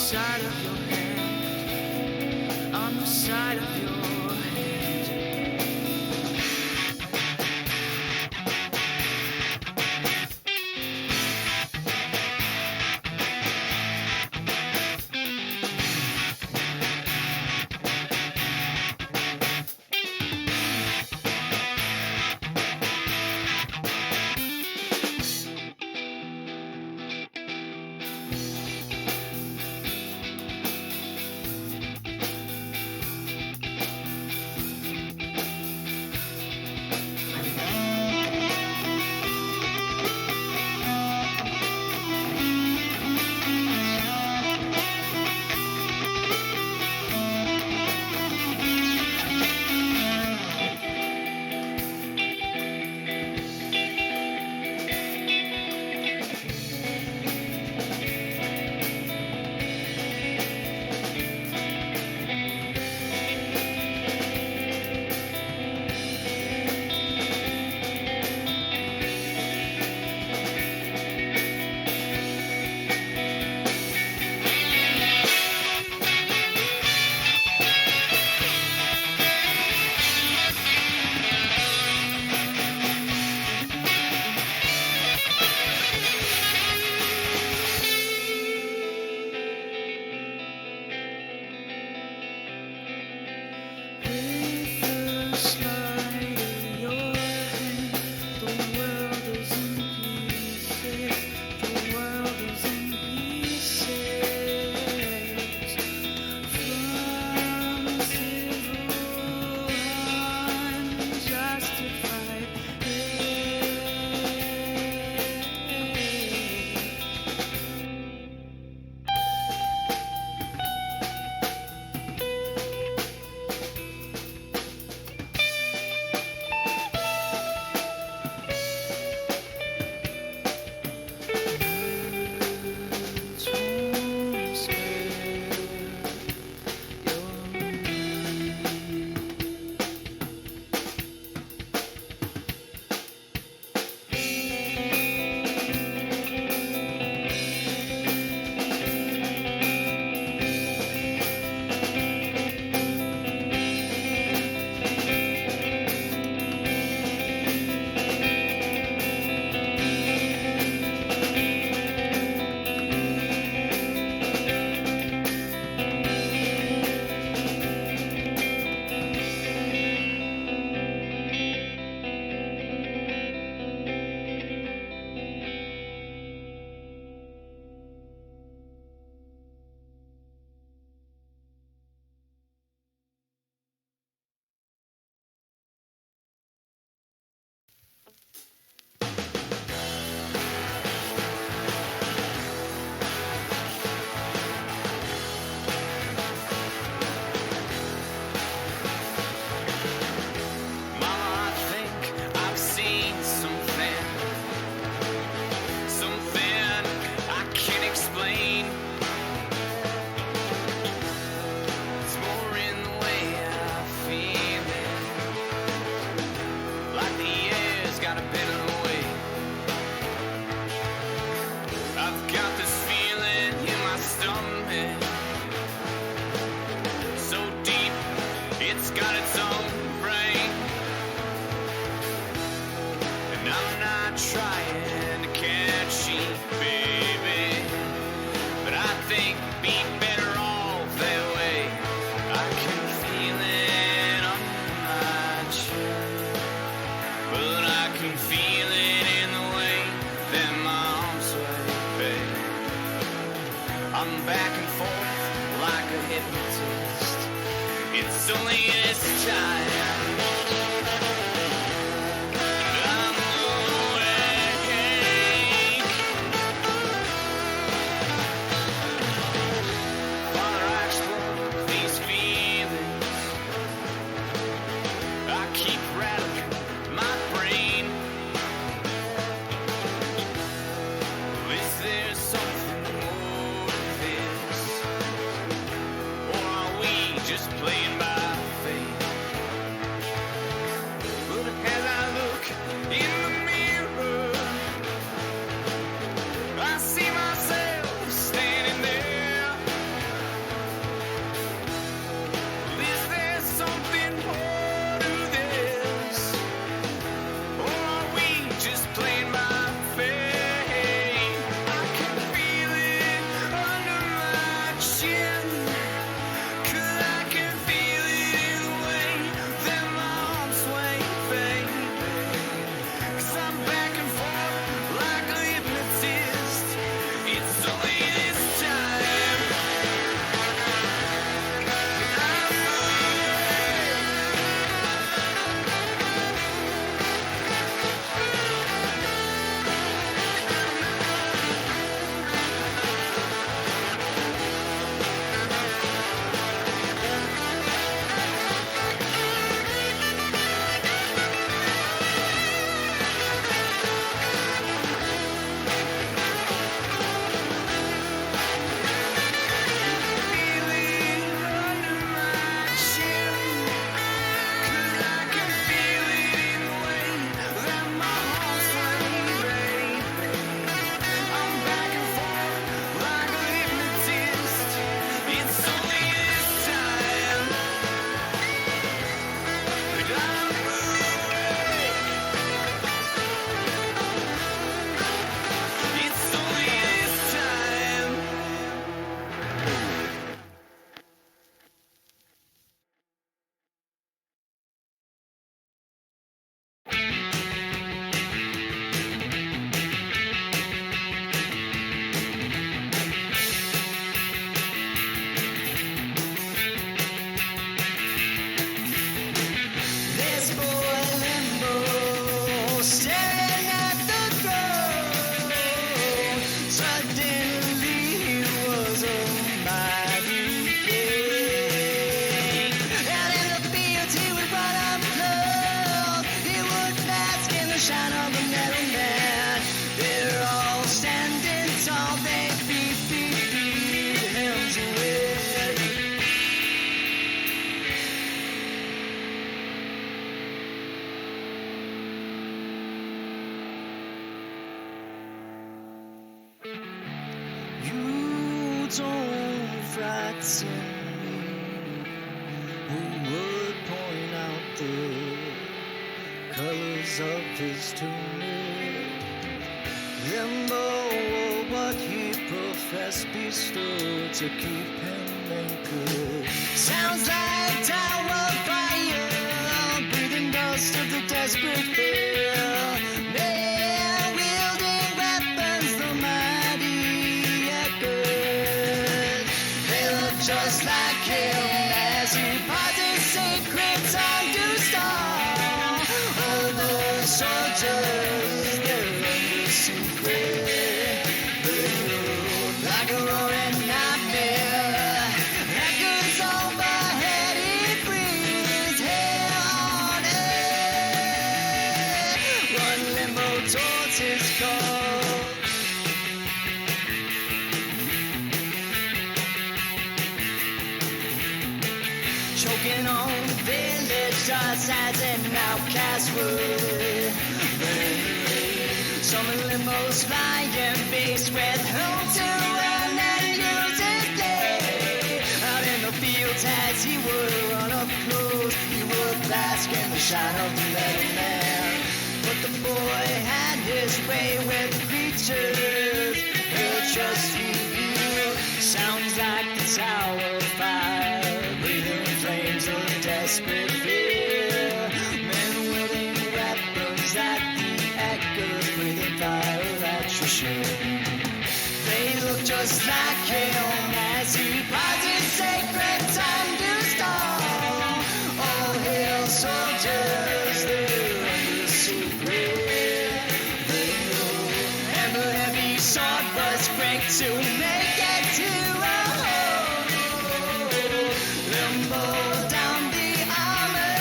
side of your hand, on the side of your hand. Just playing by fate. suddenly he was a mighty king. Out in the fields he would run up close, he would bask in the shine of the metal man. They're all standing tall, they beat him to it. You don't frighten me, who would point out the colors of his tunic. Limbo, what he professed, bestowed to keep him anchored. Sounds like tower fire, breathing dust of the desperate fear. Men wielding weapons, the mighty echoes. They look just like him as he parted sacred tongue to star. All those soldiers, they're under secret. They look like a roaring nightmare. Echoes overhead, he breathes hell on earth. One limbo towards his goal. Choking on village just as an outcast would. Some limos flying base with home to run and use his day. Out in the fields as he would run up close, he would bask in the shine of the metal man. But the boy had his way with the creatures, he'll trust you. Sounds like the tower of fire, breathing flames of desperate fear. Men wielding weapons at the echoes, breathing fire at your shame. They look just like him as he parted sacred time to stall. All hail soldiers, they're under secret. They know, and the heavy sword was break to make it to a hole. Limbo down the armor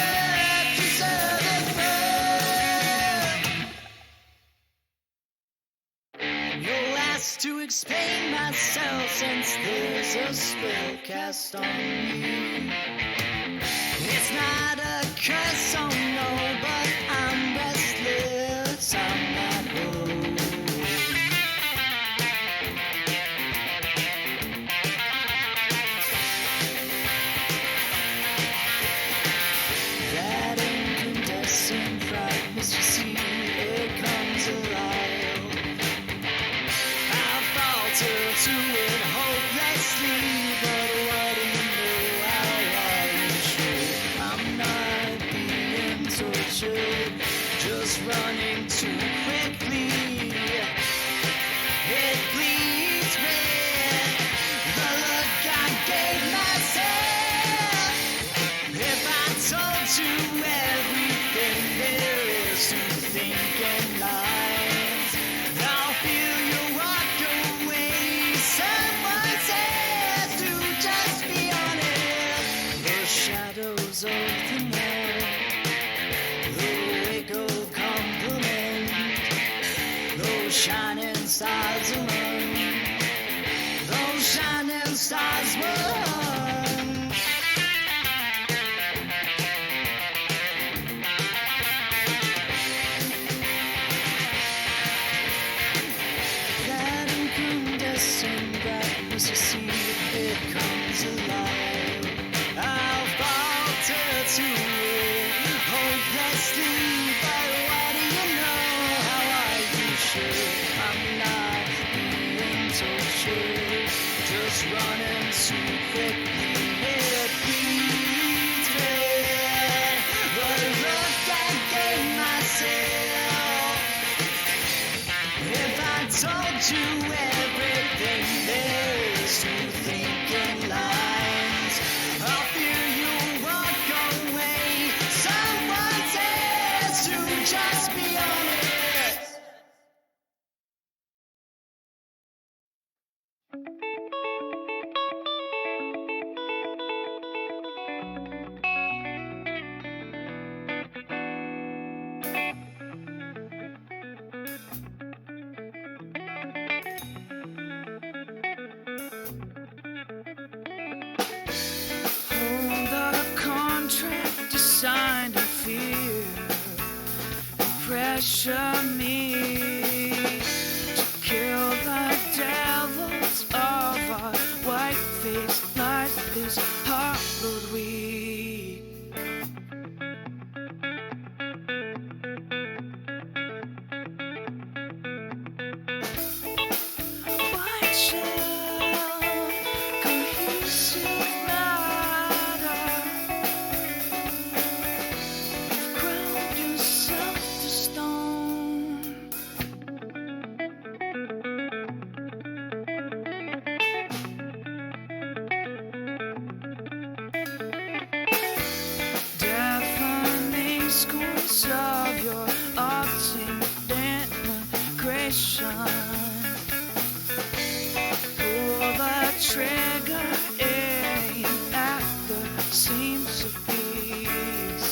to serve it first. You'll ask to explain myself since there's a spell cast on me. It's not a curse, oh no, but I'm restless, I'm not home. That incandescent brightness, you see, it comes alive. I falter to it hopelessly, but what do you know? How are you sure I'm not being tortured? Just running too quickly. It bleeds red, the look I gave myself. If I told you everything there is to think in lines, I'll feel you walk away. Someone says to just be honest. The shadows of the night, the wake of compliment, those shining stars among, those shining stars among. That incandescent brightness, you see, it comes alive. I'll falter to it hopelessly, but what do you know? How are you sure I'm not being tortured? Just running too quickly, it bleeds red. But look, I gave myself. If I told you everything there is to think in lines, I'll fear you walk away. Someone says to just be honest. pressure me to kill the devils of our white-faced life is hollowed weed. White shell, cohesive matter, ground yourself to stone. Deafening scores of your ultimate denigration. Pull the trigger, aim at the seams of peace.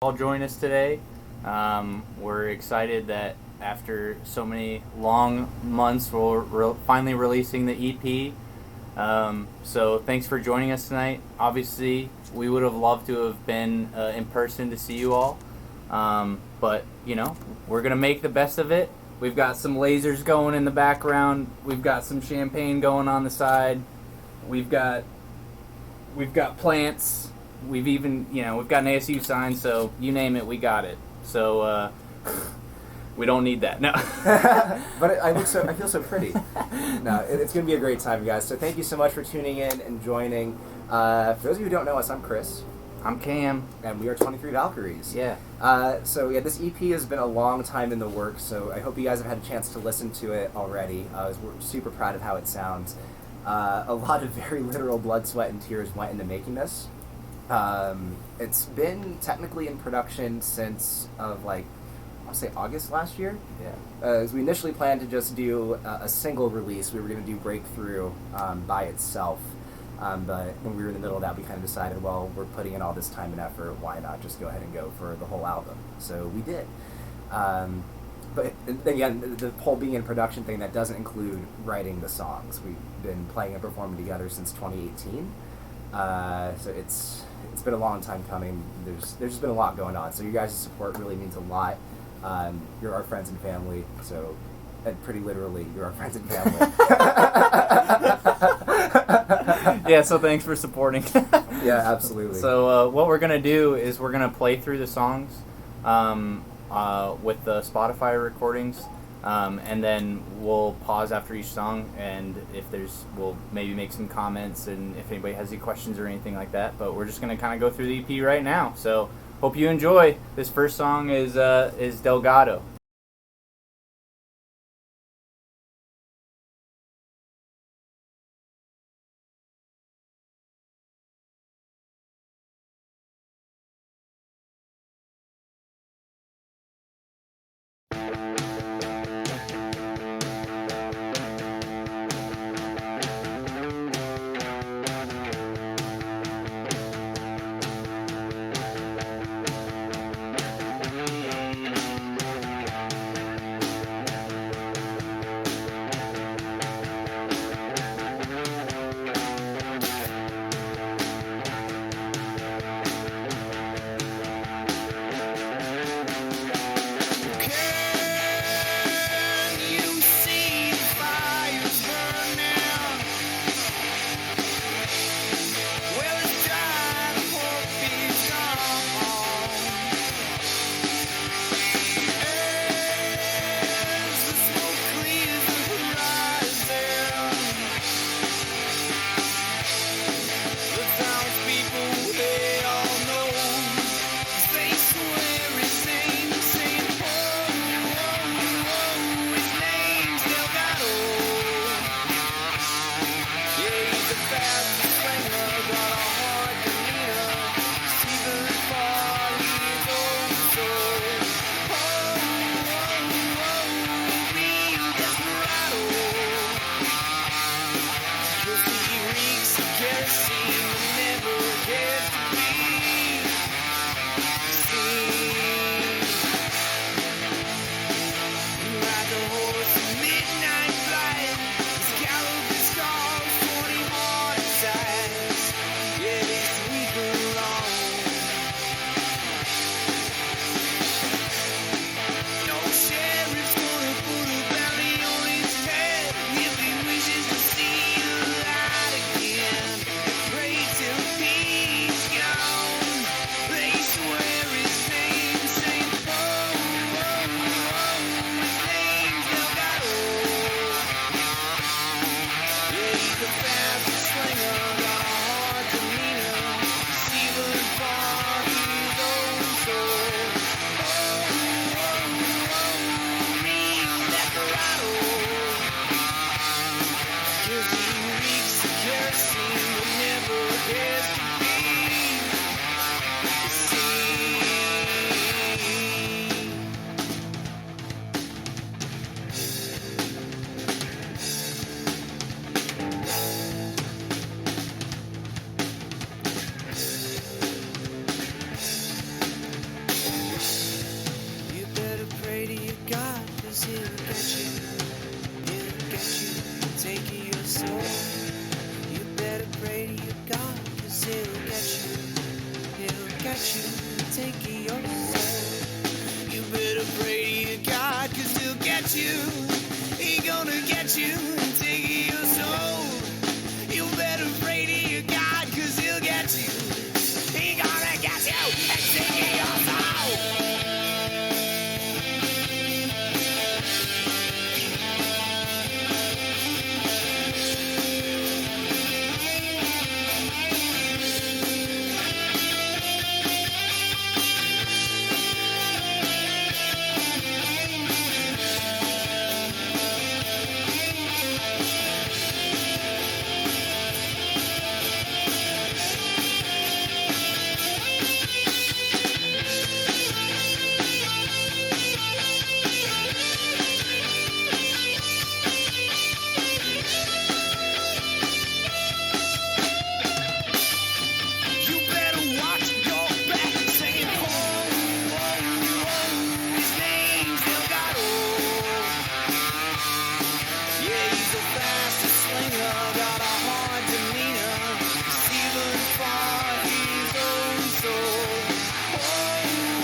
all join us today. We're excited that after so many long months, we're finally releasing the EP. So thanks for joining us tonight. Obviously, we would have loved to have been in person to see you all. But, we're going to make the best of it. We've got some lasers going in the background. We've got some champagne going on the side. We've got plants. We've even, we've got an ASU sign, so you name it, we got it. So, we don't need that. No. But I feel so pretty. No, it's going to be a great time, guys. So thank you so much for tuning in and joining. For those of you who don't know us, I'm Chris. I'm Cam. And we are 23 Valkyries. Yeah. This EP has been a long time in the works, so I hope you guys have had a chance to listen to it already. We're super proud of how it sounds. A lot of very literal blood, sweat, and tears went into making this. It's been technically in production since I'll say August last year. Yeah. As we initially planned to just do a single release, we were going to do Breakthrough by itself. But when we were in the middle of that, we kind of decided, well, we're putting in all this time and effort, why not just go ahead and go for the whole album? So we did. But again, the whole being in production thing, that doesn't include writing the songs. We've been playing and performing together since 2018. So it's been a long time coming. There's just been a lot going on. So your guys' support really means a lot. You're our friends and family, so, and pretty literally, you're our friends and family. Yeah, so thanks for supporting. Yeah, absolutely. So what we're going to do is we're going to play through the songs with the Spotify recordings, and then we'll pause after each song, and we'll maybe make some comments, and if anybody has any questions or anything like that. But we're just going to kind of go through the EP right now. So hope you enjoy. This first song is Delgado. Okay. you. He gonna get you and take your soul. You better pray to your God, 'cause he'll get you. He gonna get you and take your soul. You better watch your back, saying, oh, oh, oh, his name's Delgado. Yeah, he's the fastest slinger, got a hard demeanor, he's even for his own soul. Oh,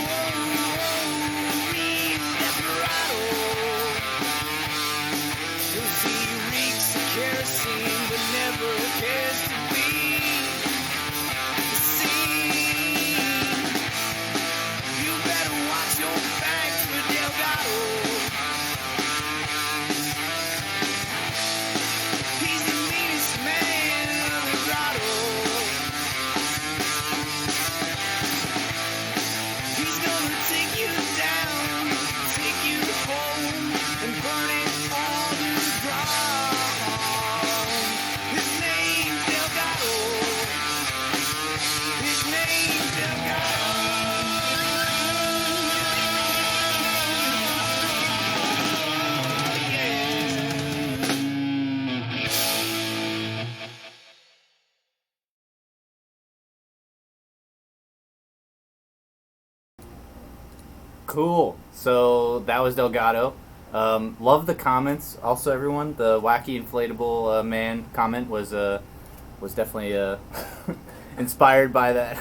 oh, oh, real desperado. 'Cause he reeks of kerosene, but never cares to be. You better watch your back for Delgado. He's the meanest man of the grotto. He's gonna take you down, take you home, and burn it all to the ground. His name's Delgado. His name's Delgado. Cool. So that was Delgado. Love the comments. Also, everyone, the wacky inflatable man comment was definitely inspired by that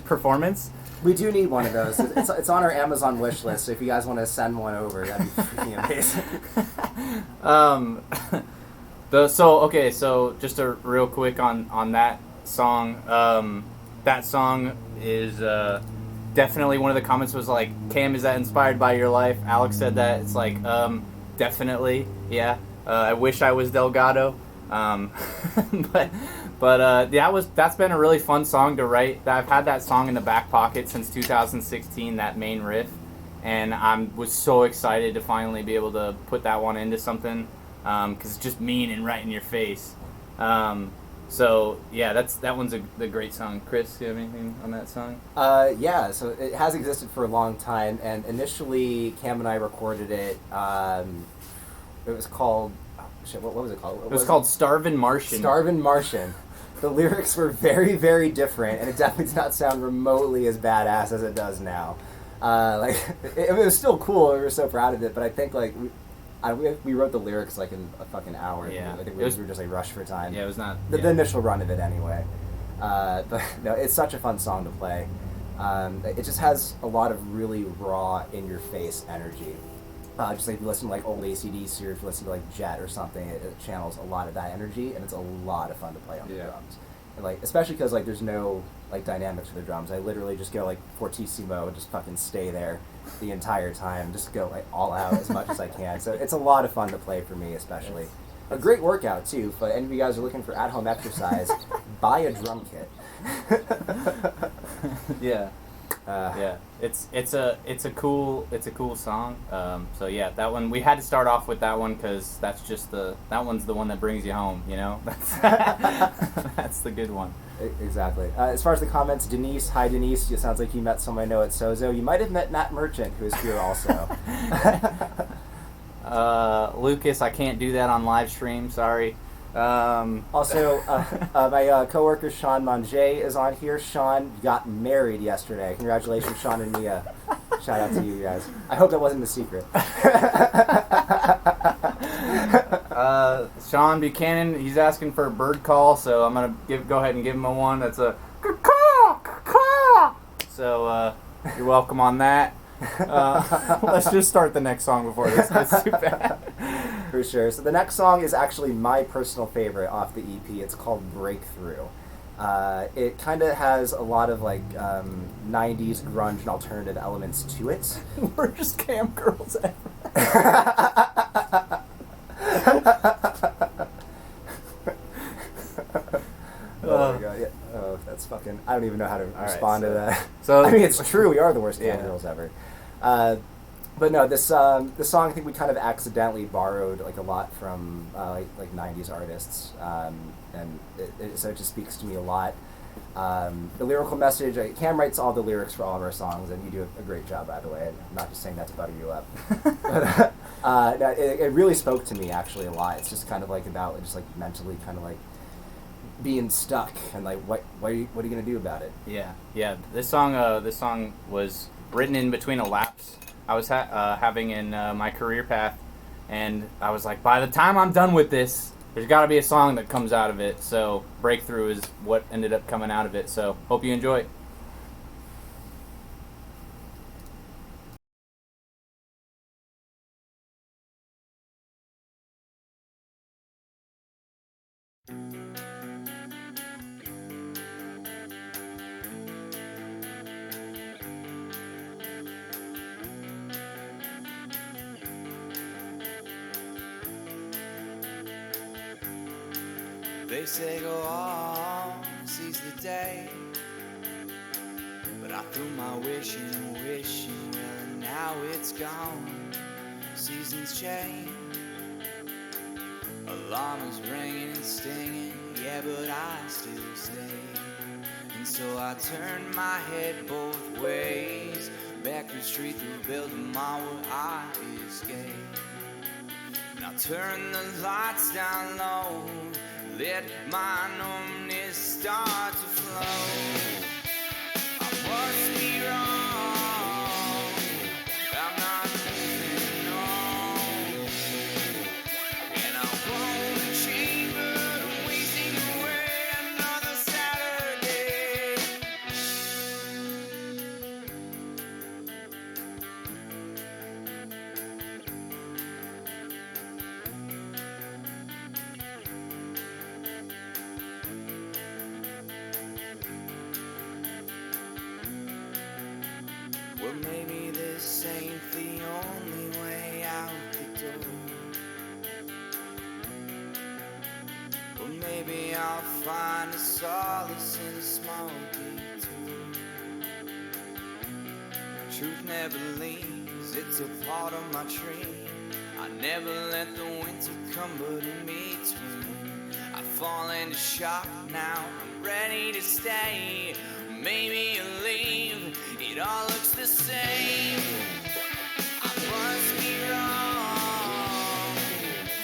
performance. We do need one of those. It's on our Amazon wish list, so if you guys want to send one over, that'd be freaking amazing. So just a real quick on that song. That song is definitely one of the comments was like, Cam, is that inspired by your life? Alex said that. It's like, definitely, yeah. I wish I was Delgado. But that's been a really fun song to write. I've had that song in the back pocket since 2016, that main riff, and I was so excited to finally be able to put that one into something, because it's just mean and right in your face. So yeah, that one's the great song. Chris, do you have anything on that song? Yeah, so it has existed for a long time, and initially Cam and I recorded it. It was called, what was it called? It was called Starvin' Martian. Starvin' Martian. The lyrics were very, very different, and it definitely did not sound remotely as badass as it does now. It was still cool. We were so proud of it, but I think we wrote the lyrics like in a fucking hour. Yeah. I think we were just like rushed for time. Yeah, it was not the initial run of it anyway. But no, it's such a fun song to play. It just has a lot of really raw, in-your-face energy. Just like if you listen to like old AC/DC, or if you listen to like Jet or something, it channels a lot of that energy, and it's a lot of fun to play on the drums. And like, especially because like there's no like dynamics for the drums. I literally just go like fortissimo and just fucking stay there the entire time, just go like all out as much as I can. So it's a lot of fun to play for me, especially. A great workout too. If any of you guys are looking for at-home exercise, buy a drum kit. Yeah. Yeah, it's a cool song. So yeah, that one we had to start off with that one because that's just that one's the one that brings you home. You know, that's the good one. Exactly. As far as the comments, Denise, hi Denise. It sounds like you met someone I know at Sozo. You might have met Matt Merchant, who is here also. Lucas, I can't do that on live stream. Sorry. Also, my coworker Sean Manger is on here. Sean got married yesterday. Congratulations, Sean and Mia. Shout out to you guys. I hope that wasn't a secret. Sean Buchanan, he's asking for a bird call, so I'm gonna go ahead and give him a one. That's a caw, caw. So you're welcome on that. Let's just start the next song before this gets too bad. For sure. So the next song is actually my personal favorite off the EP. It's called Breakthrough. It kind of has a lot of like 90s grunge and alternative elements to it. We're just cam girls ever. Oh my god, yeah. Oh, that's fucking... I don't even know how to respond to that. So, I mean, it's true, we are the worst Yeah. cam girls ever. But no, this song I think we kind of accidentally borrowed like a lot from like 90s artists, and so it just speaks to me a lot. The lyrical message, Cam writes all the lyrics for all of our songs, and you do a great job, by the way. I'm not just saying that to butter you up. But no, it really spoke to me actually a lot. It's just kind of like about just like mentally kind of like being stuck and like what are you gonna do about it? Yeah. This song was written in between a lapse I was having in my career path, and I was like, by the time I'm done with this, there's got to be a song that comes out of it. So Breakthrough is what ended up coming out of it. So hope you enjoy. They say go on, seize the day, but I threw my wishing, well, and now it's gone. Seasons change, alarm is ringing and stinging, yeah, but I still stay. And so I turned my head both ways, back the street through building my where I escaped. And I turned the lights down low, let my numbness start to flow. I must be wrong, I'm not moving on, and I won't change, but I'm wasting away another Saturday. Well, maybe this ain't the only way out the door. Well, maybe I'll find a solace in a small detour. Truth never leaves, it's a part of my dream. I never let the winter come, but in between I fall into shock now, I'm ready to stay. Maybe you'll leave, it all looks the same. I must be wrong,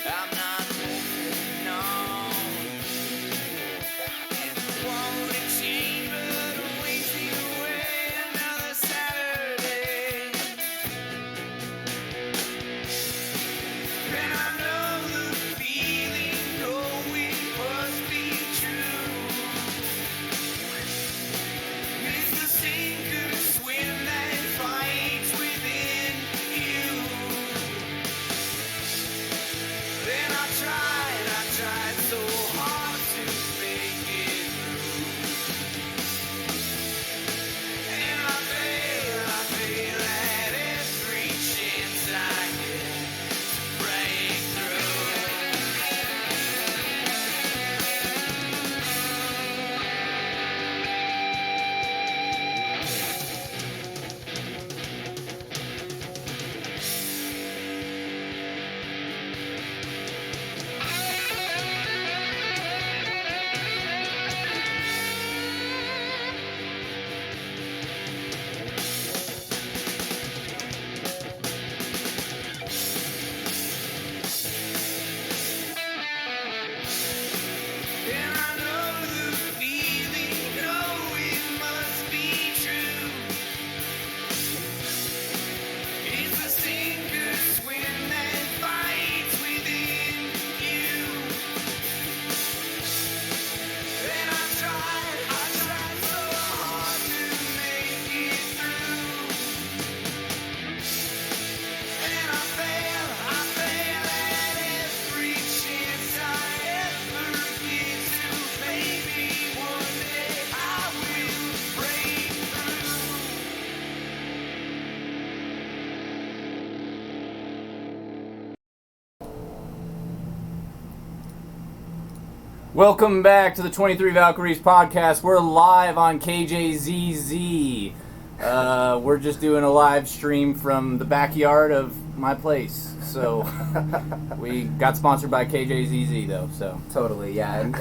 I'm not moving on, and I want to change, but I'm wasting away another Saturday. And I know the feeling, oh, it must be true. It's the sink or swim that fights within you. Welcome back to the 23 Valkyries podcast. We're live on KJZZ. We're just doing a live stream from the backyard of my place. So we got sponsored by KJZZ though. So Totally, yeah. And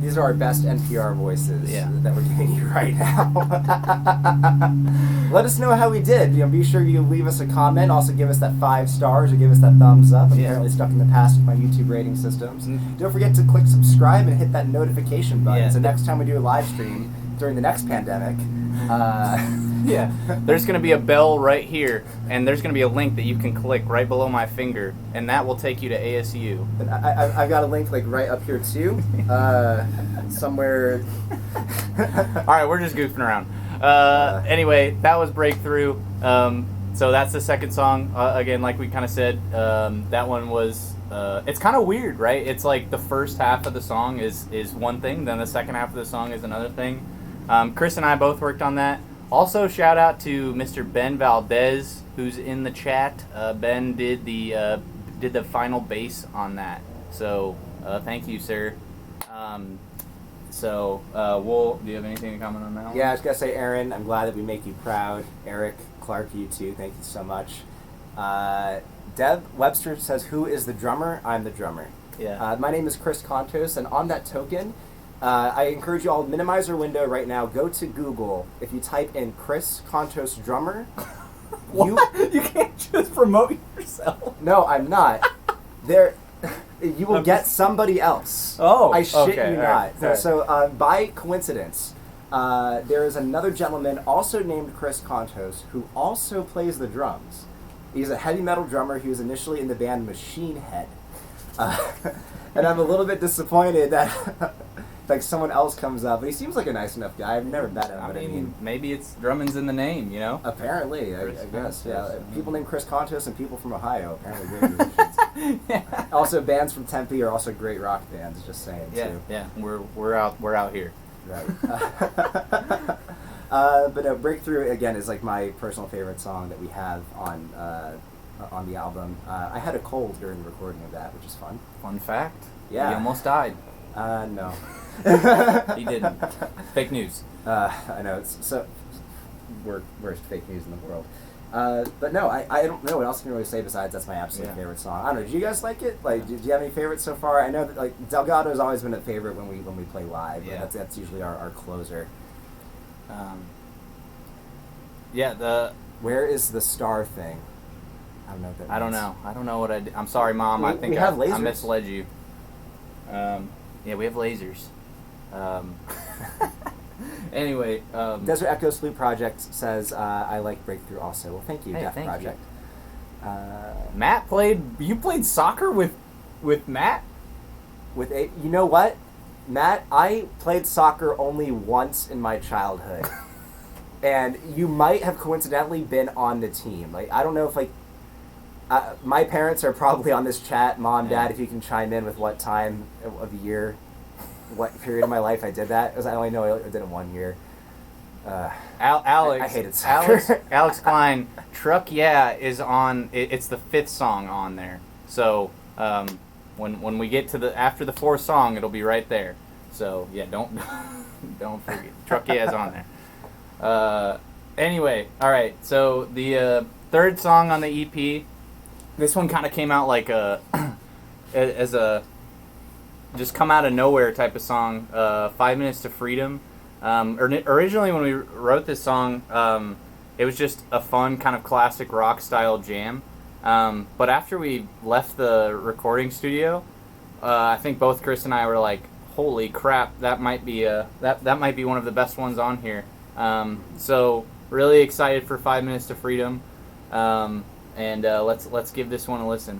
these are our best NPR voices that we're giving you right now. Let us know how we did. Be sure you leave us a comment. Also, give us that 5 stars or give us that thumbs up. I'm apparently stuck in the past with my YouTube rating systems. Don't forget to click subscribe and hit that notification button. So next time we do a live stream during the next pandemic. There's going to be a bell right here, and there's going to be a link that you can click right below my finger, and that will take you to ASU. And I've got a link like right up here too, somewhere. All right, we're just goofing around. Anyway, that was Breakthrough. So that's the second song. Again, like we kind of said, that one was. It's kind of weird, right? It's like the first half of the song is one thing, then the second half of the song is another thing. Chris and I both worked on that. Also, shout out to Mr. Ben Valdez, who's in the chat. Ben did the final bass on that. So, thank you, sir. Do you have anything to comment on that one? Yeah, I was gonna say, Aaron, I'm glad that we make you proud. Eric, Clark, you too. Thank you so much. Deb Webster says, "Who is the drummer?" I'm the drummer. Yeah. My name is Chris Contos, and on that token, I encourage you all to minimize your window right now. Go to Google. If you type in Chris Contos drummer, you can't just promote yourself. No, I'm not. You will get somebody else. Oh, I shit you not. Right. So, by coincidence, there is another gentleman also named Chris Contos who also plays the drums. He's a heavy metal drummer. He was initially in the band Machine Head. And I'm a little bit disappointed that like someone else comes up. But he seems like a nice enough guy. I've never met him. I mean, maybe it's drumming's in the name, you know? Apparently, I guess. Yeah. People named Chris Contos and people from Ohio apparently great musicians. Yeah. Also, bands from Tempe are also great rock bands. Just saying. Too. Yeah. We're out here. Right. But no, Breakthrough again is like my personal favorite song that we have on the album. I had a cold during the recording of that, which is fun. Fun fact. Yeah. He almost died. No. He didn't. Fake news. I know, it's so worst fake news in the world. But no, I don't know what else I can really say besides that's my absolute favorite song. I don't know. Do you guys like it? Like, do you have any favorites so far? I know that like Delgado's always been a favorite when we play live. Yeah. That's usually our closer. Where is the star thing? I don't know what that means. I don't know. I don't know what I did. I'm sorry, Mom. I think we have I lasers? misled you. Yeah, we have lasers. Anyway. Desert Echoes Flute Project says, I like Breakthrough also. Well, thank you, Hey, Death thank Project. Matt you played soccer with Matt? You know what? Matt, I played soccer only once in my childhood. And you might have coincidentally been on the team. Like, I don't know if, like, my parents are probably on this chat. Mom, Dad, if you can chime in with what time of the year, what period of my life I did that. Because I only know I did it 1 year. Alex, I hated soccer. Alex Klein, Truck Yeah is on. It's the 5th song on there. So when we get to after the 4th song, it'll be right there. So yeah, don't forget. Truck Yeah is on there. Anyway, all right. So the 3rd song on the EP. This one kind of came out like as a just come out of nowhere type of song. 5 Minutes to Freedom. Originally, when we wrote this song, it was just a fun kind of classic rock style jam. But after we left the recording studio, I think both Chris and I were like, "Holy crap! That might be that might be one of the best ones on here." So really excited for 5 Minutes to Freedom, and let's give this one a listen.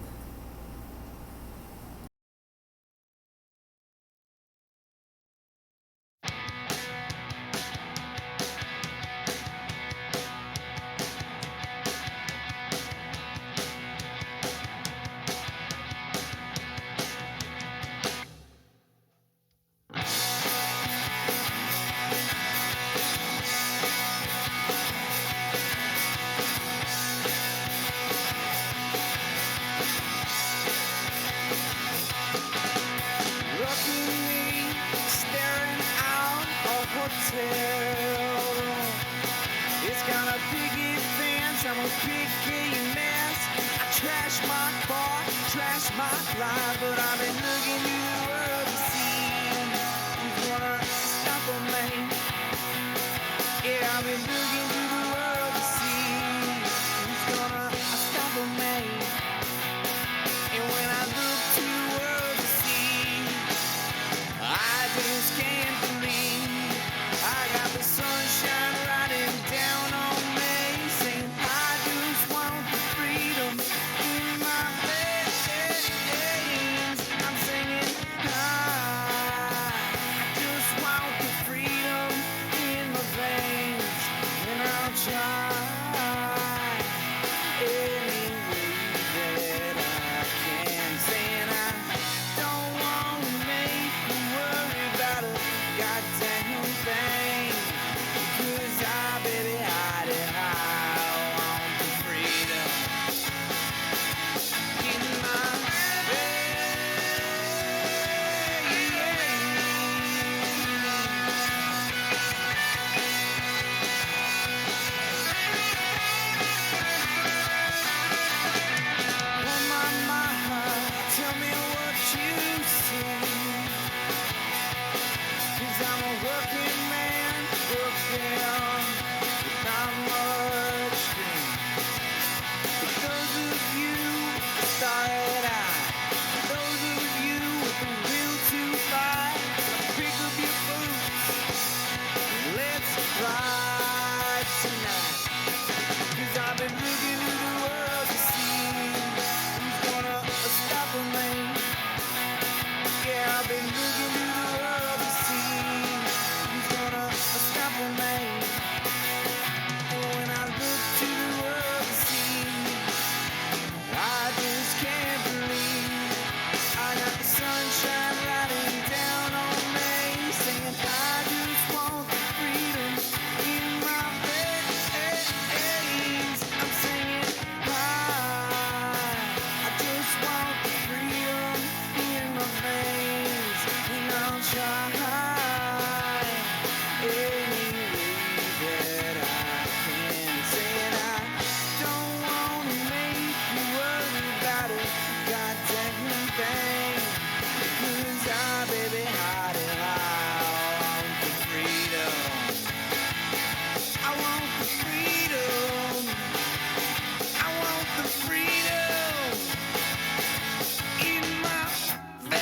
hotel. It's got a picket fence, I'm a picky mess. I trash my car, trash my life, but I've been looking to the world to see who's gonna stop a man. Yeah, I've been looking to the world to see who's gonna stop a man. And when I look to the world to see, I just can't believe I got the sunshine riding down on me, saying I just want the freedom in my veins. I'm singing I just want the freedom in my veins, and I'll try any way that I can. Saying I don't want to make you worry about a goddamn thing, 'cause I, baby, hide it. I want the freedom in my veins. Oh, my, tell me what you see, 'cause I'm a working man, working with not much dream. But those of you that started out, those of you with the will to fight, pick up your boots and let's fly tonight. 'Cause I've been looking in the world to see who's gonna stop a man. Yeah, I've been looking in the world to see who's gonna stop a man. And when I look to the world to see, I just can't believe I got the sunshine riding down on me, saying I just want the freedom in my veins. I'm singing I just want the freedom in my veins, and I'll try any way that I can. Saying I don't want to make you worry about a goddamn thing, 'cause I, baby, hide it. I want the freedom. I want the freedom. I want the freedom in my veins.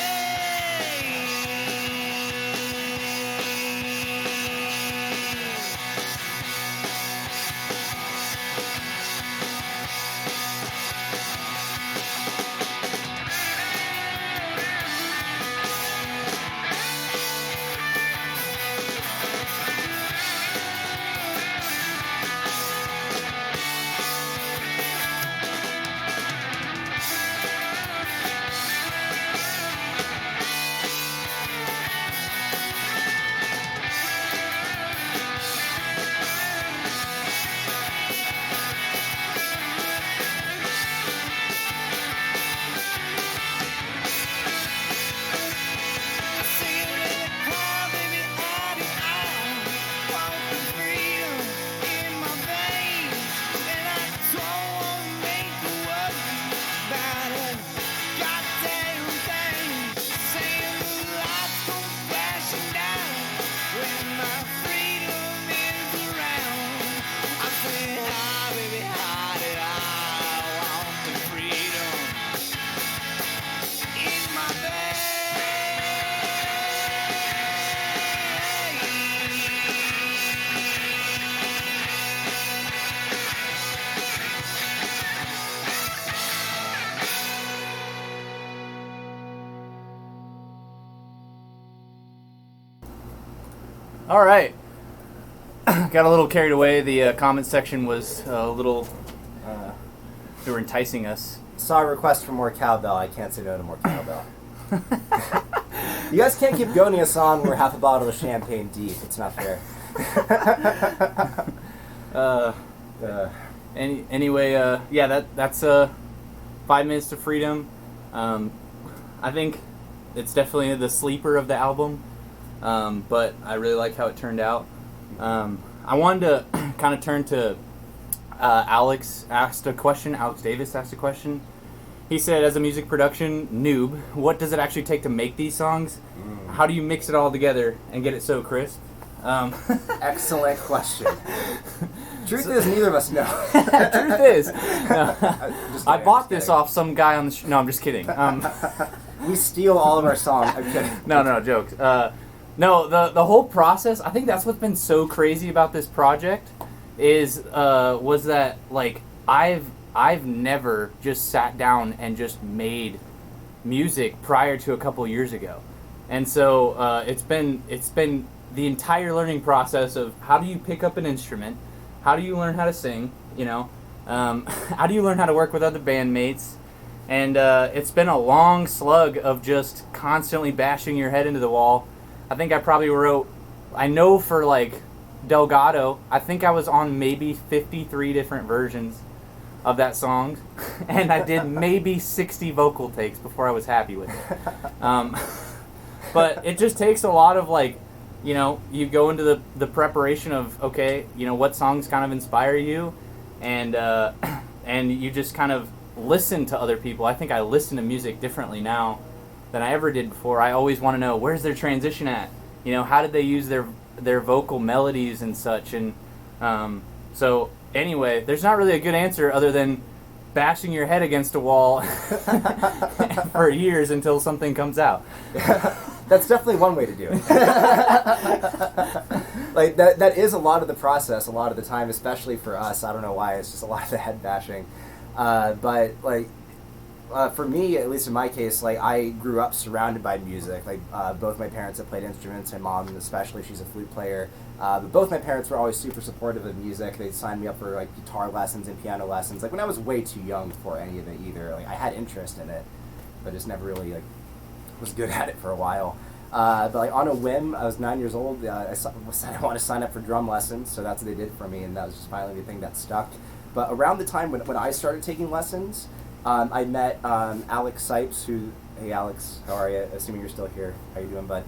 All right. Got a little carried away. The comment section was a little. They were enticing us. Saw a request for more cowbell. I can't say no to more cowbell. You guys can't keep goading us on. We're half a bottle of champagne deep. It's not fair. Anyway, yeah, that's 5 Minutes to Freedom. I think it's definitely the sleeper of the album, but I really like how it turned out. I wanted to kind of turn to Alex asked a question. Alex Davis asked a question. He said, as a music production noob, what does it actually take to make these songs? How do you mix it all together and get it so crisp? Excellent question. Truth is, neither of us know. Truth is, no. I bought this off some guy on the no, I'm just kidding. We steal all of our songs. I'm kidding. No, jokes. No, the whole process, I think that's what's been so crazy about this project was that, like, I've never just sat down and just made music prior to a couple years ago. And so it's been the entire learning process of how do you pick up an instrument, how do you learn how to sing, how do you learn how to work with other bandmates, and it's been a long slug of just constantly bashing your head into the wall. I think I probably I know for like Delgado, I think I was on maybe 53 different versions of that song, and I did maybe 60 vocal takes before I was happy with it. But it just takes a lot of, like, you go into the preparation of, okay, what songs kind of inspire you, and you just kind of listen to other people. I think I listen to music differently now than I ever did before. I always want to know, where's their transition at? How did they use their vocal melodies and such? And so anyway, there's not really a good answer other than bashing your head against a wall for years until something comes out. That's definitely one way to do it. Like that is a lot of the process, a lot of the time, especially for us. I don't know why, it's just a lot of the head bashing. But like for me, at least in my case, like I grew up surrounded by music. Like both my parents have played instruments. My mom, especially, she's a flute player. But both my parents were always super supportive of music. They signed me up for like guitar lessons and piano lessons. Like when I was way too young for any of it either. Like I had interest in it, but just never really like was good at it for a while. But like on a whim, I was 9 years old. I said I want to sign up for drum lessons, so that's what they did for me, and that was just finally the thing that stuck. But around the time when I started taking lessons, I met Alex Sipes, who, hey Alex, how are you? Assuming you're still here, how you doing, bud?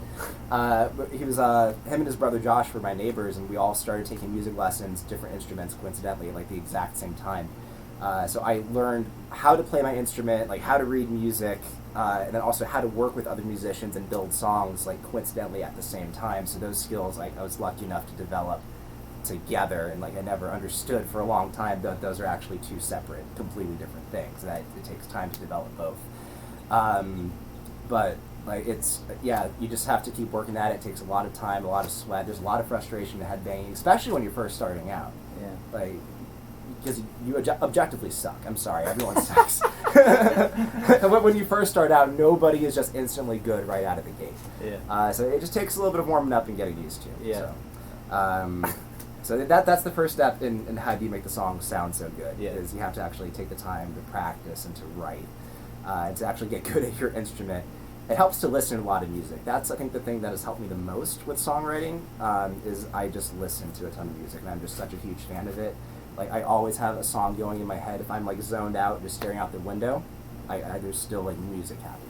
He was him and his brother Josh were my neighbors, and we all started taking music lessons, different instruments, coincidentally, at like the exact same time. So I learned how to play my instrument, like how to read music, and then also how to work with other musicians and build songs, like coincidentally at the same time. So those skills, like I was lucky enough to develop together, and like I never understood for a long time that those are actually two separate, completely different things. That it takes time to develop both. But like you just have to keep working at it. It takes a lot of time, a lot of sweat. There's a lot of frustration and head banging, especially when you're first starting out. Yeah. Like, because you objectively suck. I'm sorry, everyone sucks. When you first start out, nobody is just instantly good right out of the gate. Yeah. So it just takes a little bit of warming up and getting used to. Yeah. So that's the first step in how do you make the song sound so good. Yeah. Is you have to actually take the time to practice and to write, and to actually get good at your instrument. It helps to listen to a lot of music. That's, I think, the thing that has helped me the most with songwriting, is I just listen to a ton of music, and I'm just such a huge fan of it. Like, I always have a song going in my head. If I'm, like, zoned out, just staring out the window, there's still, like, music happening.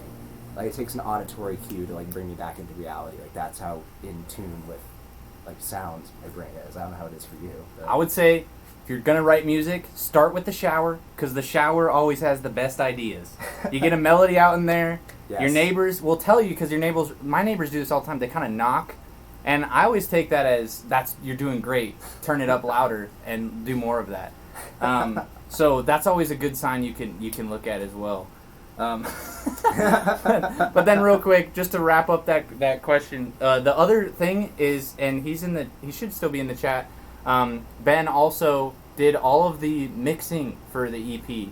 Like, it takes an auditory cue to, like, bring me back into reality. Like, that's how in tune with, like, sounds my brain is. I don't know how it is for you. But. I would say, if you're going to write music, start with the shower, because the shower always has the best ideas. You get a melody out in there. Yes. Your neighbors will tell you, because my neighbors do this all the time. They kind of knock. And I always take that as, you're doing great. Turn it up louder and do more of that. So that's always a good sign you can look at as well. But then real quick, just to wrap up that question, the other thing is, and he should still be in the chat. Ben also did all of the mixing for the EP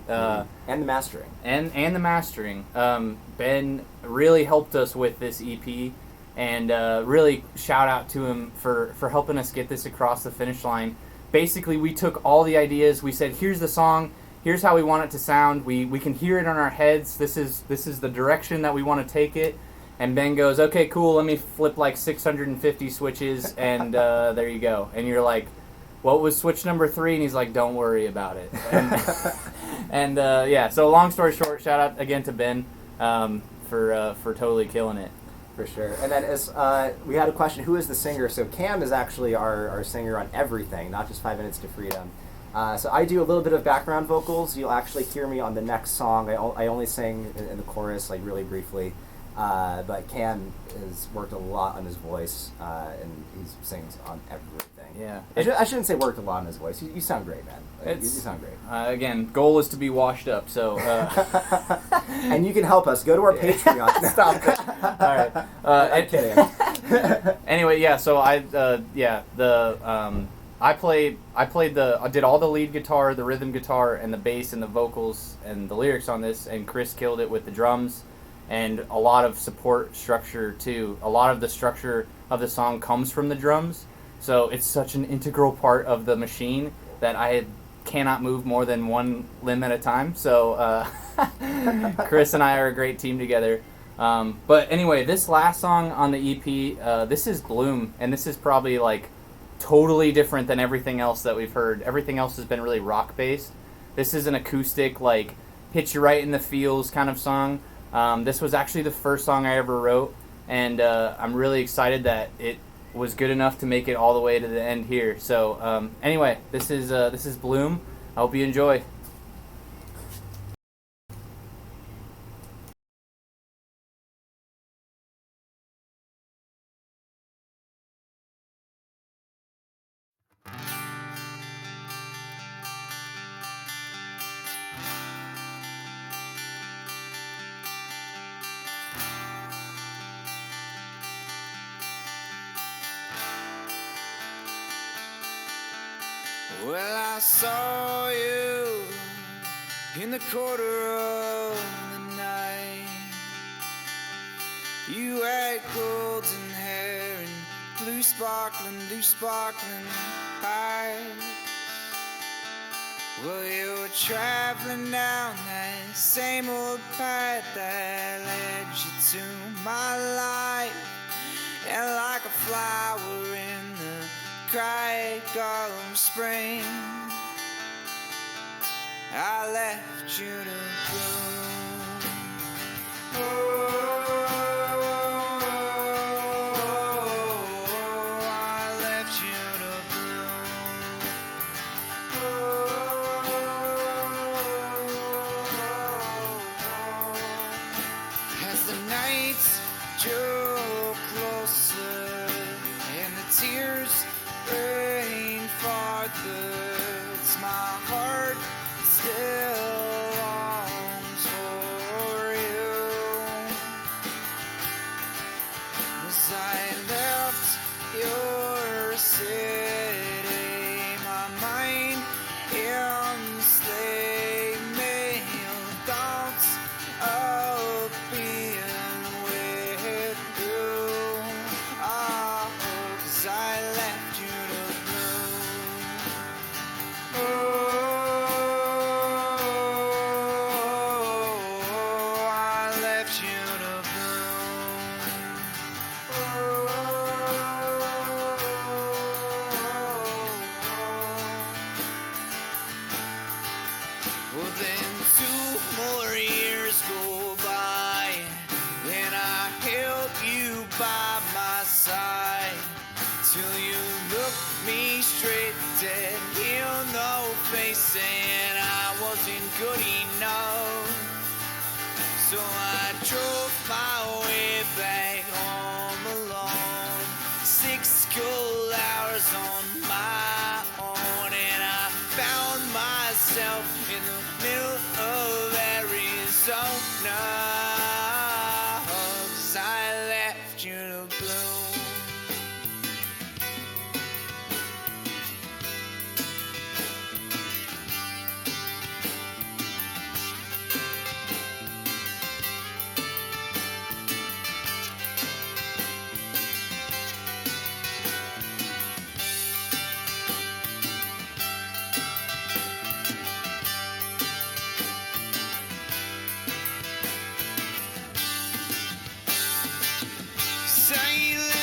and the mastering. And the mastering. Ben really helped us with this EP. And really shout out to him for helping us get this across the finish line. Basically, we took all the ideas. We said, here's the song. Here's how we want it to sound. We can hear it in our heads. This is the direction that we want to take it. And Ben goes, okay, cool. Let me flip like 650 switches, and there you go. And you're like, what was switch number 3? And he's like, don't worry about it. And yeah. So long story short, shout out again to Ben for totally killing it. For sure. And then as we had a question, who is the singer? So Cam is actually our singer on everything, not just 5 Minutes to Freedom. So I do a little bit of background vocals. You'll actually hear me on the next song. I only sing in the chorus, like really briefly. But Cam has worked a lot on his voice, and he sings on everything. Yeah. I shouldn't say worked a lot on his voice. You sound great, man. You sound great. Again, goal is to be washed up, so... And you can help us. Go to our Patreon. Stop it. All right. I'm kidding. Anyway, yeah, so I did all the lead guitar, the rhythm guitar, and the bass and the vocals and the lyrics on this, and Chris killed it with the drums and a lot of support structure too. A lot of the structure of the song comes from the drums, so it's such an integral part of the machine that I cannot move more than one limb at a time. So Chris and I are a great team together. But anyway, this last song on the EP, this is Bloom, and this is probably like totally different than everything else that we've heard. Everything else has been really rock based. This is an acoustic, like hit you right in the feels kind of song. This was actually the first song I ever wrote, and I'm really excited that it was good enough to make it all the way to the end here. So anyway, this is Bloom. I hope you enjoy. Well, I saw you in the quarter of the night. You had golden hair and blue sparkling eyes. Well, you were traveling down that same old path that led you to my life. And like a flower in the crack of spring, I left you to bloom. Oh, I left you to bloom. As the nights drew closer and the tears rain farther, it's my heart still longs for you. As I left your city, my mind in stalemate, thoughts of being with you. Oh, 'cause I left you to bloom. Oh, I left you to well, then 2 more years go by, and I held you by my side, till you looked me straight dead in the face, and I wasn't good enough. So I drove my way back home alone, 6 cold hours on my own, and I found myself in the middle of Arizona, 'cause I left you to bloom. Silent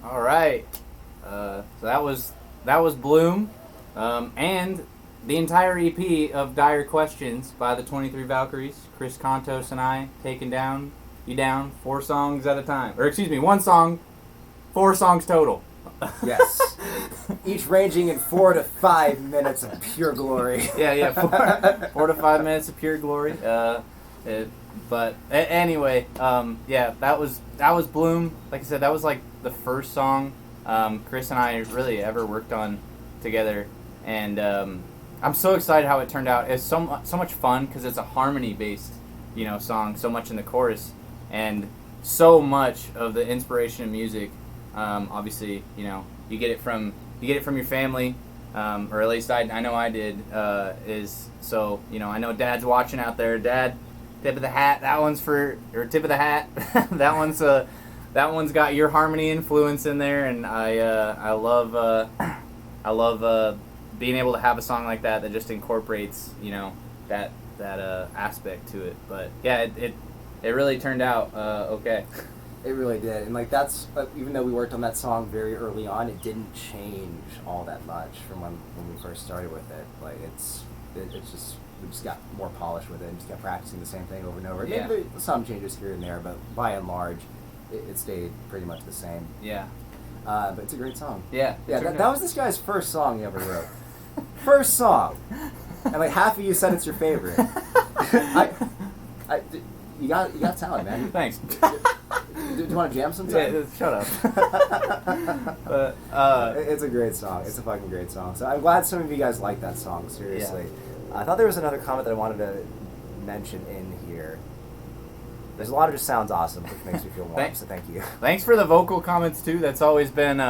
All right. So that was Bloom, and the entire EP of Dire Questions by the 23 Valkyries. Chris Kontos and I taking you down 4 songs at a time, or excuse me, 1 song, 4 songs total. Yes. Each ranging in 4 to 5 minutes of pure glory. Yeah, 4 to 5 minutes of pure glory. Anyway, yeah, that was Bloom. Like I said, that was like the first song Chris and I really ever worked on together, and I'm so excited how it turned out. It's so much fun because it's a harmony based, song. So much in the chorus, and so much of the inspiration of music. Obviously, you get it from your family, or at least I know I did. I know Dad's watching out there. Dad, tip of the hat. That one's tip of the hat. that one's got your harmony influence in there, and I love being able to have a song like that just incorporates that aspect to it. But yeah, it really turned out okay. It really did, and like that's even though we worked on that song very early on, it didn't change all that much from when we first started with it. Like it's just we just got more polished with it and just kept practicing the same thing over and over. Yeah. Maybe some changes here and there, but by and large, it stayed pretty much the same. Yeah. But it's a great song. Yeah. Yeah, that was this guy's first song he ever wrote. First song, and like half of you said it's your favorite. You got talent, man. Thanks. Do you want to jam sometime? Yeah, shut up. It's a great song. It's a fucking great song. So I'm glad some of you guys like that song, seriously. Yeah. I thought there was another comment that I wanted to mention in here. There's a lot of just sounds awesome, which makes me feel warm, so thank you. Thanks for the vocal comments, too. That's always been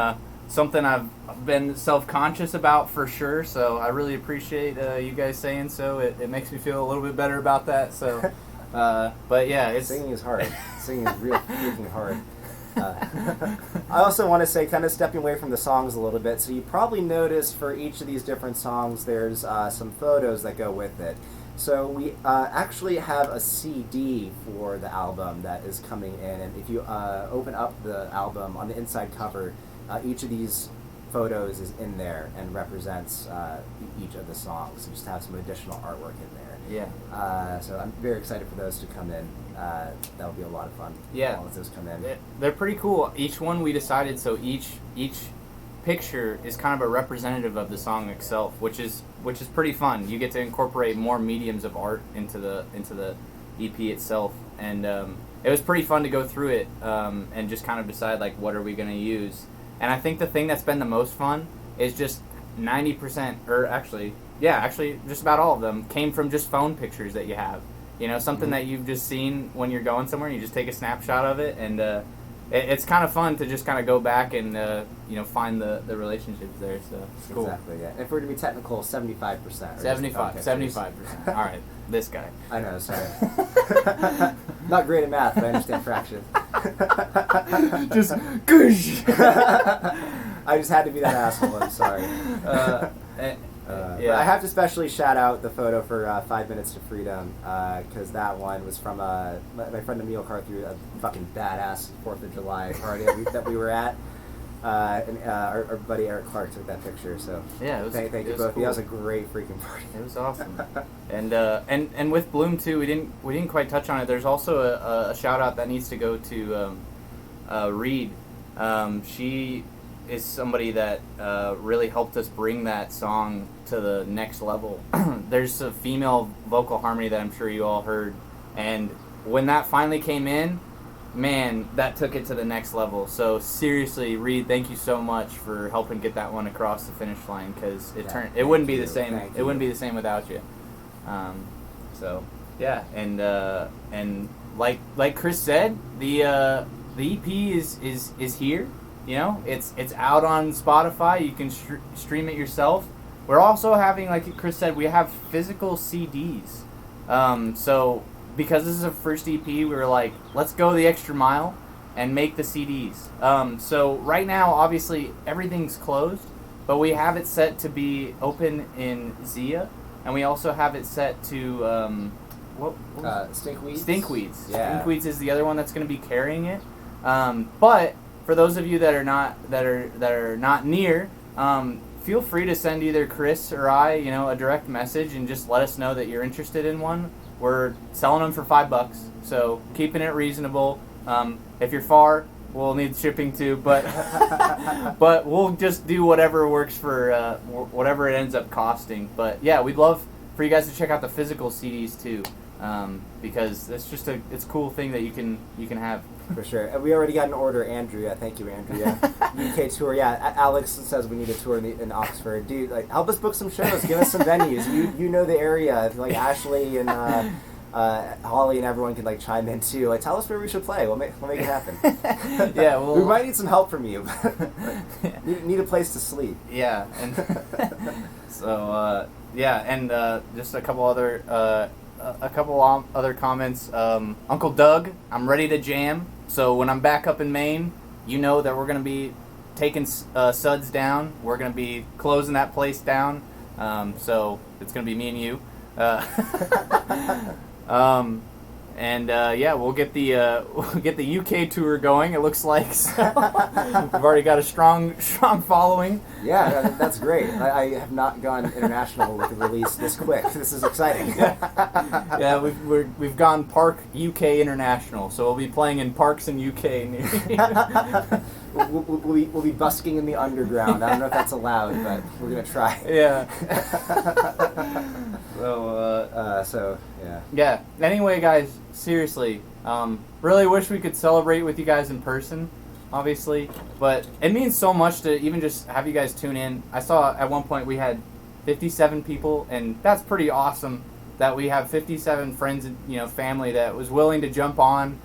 something I've been self-conscious about for sure, so I really appreciate you guys saying so. It makes me feel a little bit better about that, so... but yeah, singing is hard. Singing is real freaking hard. I also want to say, kind of stepping away from the songs a little bit, so you probably noticed for each of these different songs there's some photos that go with it. So we actually have a CD for the album that is coming in, and if you open up the album, on the inside cover, each of these photos is in there and represents each of the songs. So just have some additional artwork in there. Yeah. So I'm very excited for those to come in. That'll be a lot of fun. Yeah. Once those come in. They're pretty cool. Each one we decided, so each picture is kind of a representative of the song itself, which is pretty fun. You get to incorporate more mediums of art into the EP itself, and it was pretty fun to go through it and just kind of decide like what are we going to use. And I think the thing that's been the most fun is just 90%, or actually just about all of them came from just phone pictures that you have. Something that you've just seen when you're going somewhere, and you just take a snapshot of it, and it's kind of fun to just kind of go back and find the relationships there. So it's cool. Exactly. Yeah. If we're to be technical, 75%. 75%. All right, this guy. I know. Sorry. Not great at math, but I understand fractions. Just goosh. I just had to be that asshole. I'm sorry. Yeah. I have to specially shout out the photo for 5 Minutes to Freedom, because that one was from my friend Emil Carr threw a fucking badass 4th of July party that we were at. And our buddy Eric Clark took that picture, so yeah, thank you both. Cool. That was a great freaking party. It was awesome. And with Bloom too, we didn't quite touch on it. There's also a shout out that needs to go to Reed. She is somebody that really helped us bring that song to the next level. There's a female vocal harmony that I'm sure you all heard, and when that finally came in, man, that took it to the next level. So seriously, Reed, thank you so much for helping get that one across the finish line, because it wouldn't be the same. It wouldn't be the same without you. So yeah, and like Chris said, the EP is here. It's out on Spotify. You can stream it yourself. We're also having, like Chris said, we have physical CDs. So because this is a first EP, we were like, let's go the extra mile and make the CDs. So right now, obviously, everything's closed, but we have it set to be open in Zia, and we also have it set to Stinkweeds. Stinkweeds. Yeah. Stinkweeds is the other one that's going to be carrying it. But for those of you that are not near, feel free to send either Chris or I, a direct message and just let us know that you're interested in one. We're selling them for $5, so keeping it reasonable. If you're far, we'll need shipping too, but but we'll just do whatever works for whatever it ends up costing. But yeah, we'd love for you guys to check out the physical CDs too, because it's just it's a cool thing that you can have. For sure. And we already got an order, Andrea. Thank you, Andrea. UK tour. Yeah, Alex says we need a tour in Oxford. Dude, like, help us book some shows. Give us some venues. You know the area. Like Ashley and Holly and everyone can like chime in too. Like, tell us where we should play. We'll make it happen. Yeah, we might need some help from you. Need a place to sleep. Yeah, and so just a couple other. A couple other comments. Uncle Doug, I'm ready to jam. So when I'm back up in Maine, you know that we're going to be taking Suds down. We're going to be closing that place down. So it's going to be me and you. We'll get the UK tour going. It looks like so. We've already got a strong following. Yeah, that's great. I have not gone international with a release this quick. This is exciting. Yeah, we've gone Park UK International, so we'll be playing in parks in UK. We'll be busking in the underground. I don't know if that's allowed, but we're gonna try. Yeah. So yeah. Yeah. Anyway, guys, seriously, really wish we could celebrate with you guys in person, obviously, but it means so much to even just have you guys tune in. I saw at one point we had 57 people, and that's pretty awesome that we have 57 friends and family that was willing to jump on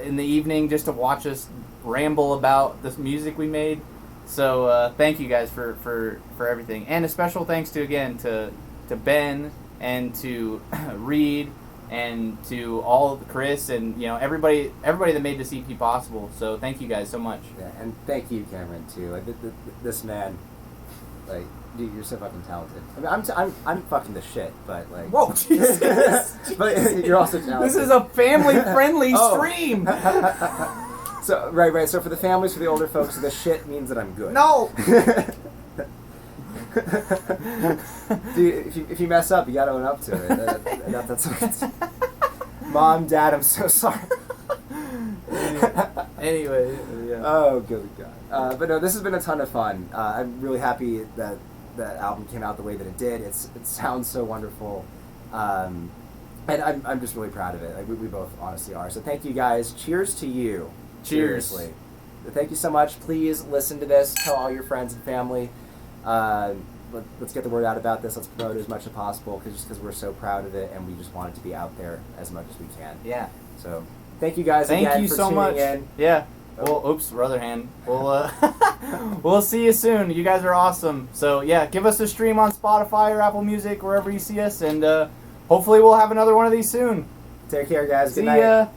in the evening just to watch us ramble about this music we made. So thank you guys for everything, and a special thanks to Ben and to Reed and to Chris and everybody that made this EP possible. So thank you guys so much. Yeah, and thank you, Cameron, too. Like this man, like, dude, you're so fucking talented. I mean, I'm fucking the shit, but like. Whoa, Jesus! But you're also talented. This is a family-friendly stream. So right. So for the families, for the older folks, the shit means that I'm good. No. Dude, if you mess up, you gotta own up to it. That's what it's. Mom, Dad, I'm so sorry. Anyway, yeah. Oh, good God. But no, this has been a ton of fun. I'm really happy that that album came out the way that it did. It sounds so wonderful. And I'm just really proud of it. Like, we both honestly are. So thank you guys. Cheers to you. Cheers. Seriously. Thank you so much. Please listen to this. Tell all your friends and family. Let's get the word out about this. Let's promote it as much as possible because we're so proud of it and we just want it to be out there as much as we can. Yeah. So thank you guys Thank again you for so tuning much. in. Yeah. Well, oops, other hand. We'll see you soon. You guys are awesome. So yeah, give us a stream on Spotify or Apple Music, wherever you see us, and hopefully we'll have another one of these soon. Take care, guys. Good See night. ya.